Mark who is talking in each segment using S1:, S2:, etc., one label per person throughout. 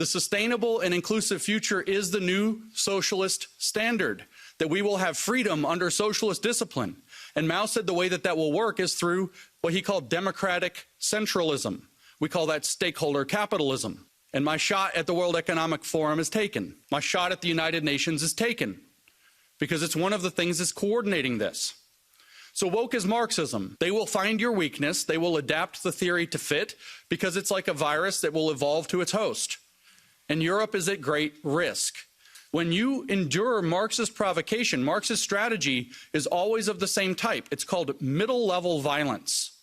S1: The sustainable and inclusive future is the new socialist standard, that we will have freedom under socialist discipline. And Mao said the way that that will work is through what he called democratic centralism. We call that stakeholder capitalism. And my shot at the World Economic Forum is taken. My shot at the United Nations is taken, because it's one of the things that's coordinating this. So woke is Marxism. They will find your weakness. They will adapt the theory to fit, because it's like a virus that will evolve to its host. And Europe is at great risk. When you endure Marxist provocation, Marxist strategy is always of the same type. It's called middle-level violence.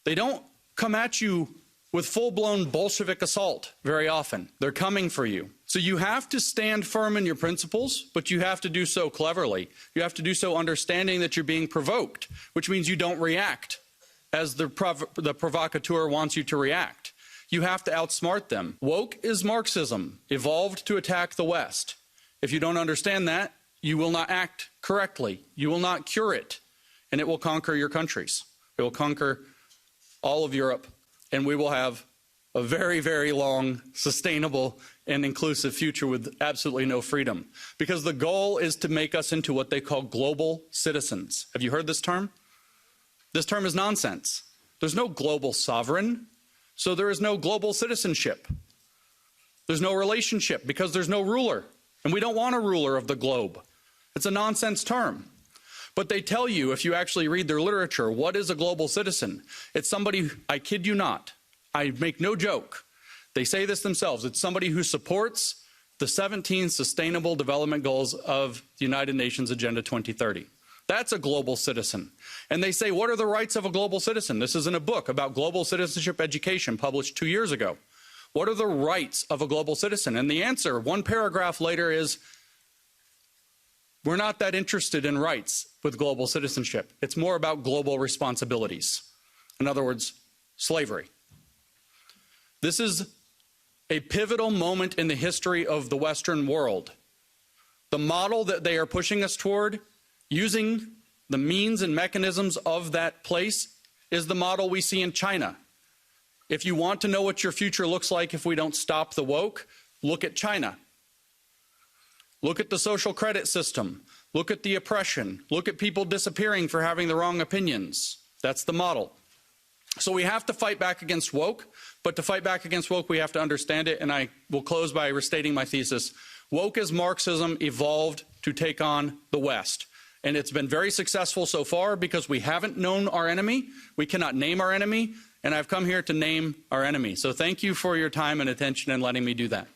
S1: They don't come at you with full-blown Bolshevik assault very often. They're coming for you. So you have to stand firm in your principles, but you have to do so cleverly. You have to do so understanding that you're being provoked, which means you don't react as the provocateur wants you to react. You have to outsmart them. Woke is Marxism, evolved to attack the West. If you don't understand that, you will not act correctly. You will not cure it, and it will conquer your countries. It will conquer all of Europe, and we will have a very, very long, sustainable, and inclusive future with absolutely no freedom. Because the goal is to make us into what they call global citizens. Have you heard this term? This term is nonsense. There's no global sovereign, so there is no global citizenship. There's no relationship because there's no ruler. And we don't want a ruler of the globe. It's a nonsense term. But they tell you, if you actually read their literature, what is a global citizen? It's somebody, I kid you not, I make no joke. They say this themselves. It's somebody who supports the 17 Sustainable Development Goals of the United Nations Agenda 2030. That's a global citizen. And they say, what are the rights of a global citizen? This is in a book about global citizenship education published 2 years ago. What are the rights of a global citizen? And the answer, one paragraph later, is we're not that interested in rights with global citizenship. It's more about global responsibilities. In other words, slavery. This is a pivotal moment in the history of the Western world. The model that they are pushing us toward, using the means and mechanisms of that place, is the model we see in China. If you want to know what your future looks like if we don't stop the woke, look at China. Look at the social credit system. Look at the oppression. Look at people disappearing for having the wrong opinions. That's the model. So we have to fight back against woke, but to fight back against woke, we have to understand it, and I will close by restating my thesis. Woke as Marxism evolved to take on the West. And it's been very successful so far because we haven't known our enemy. We cannot name our enemy. And I've come here to name our enemy. So thank you for your time and attention and letting me do that.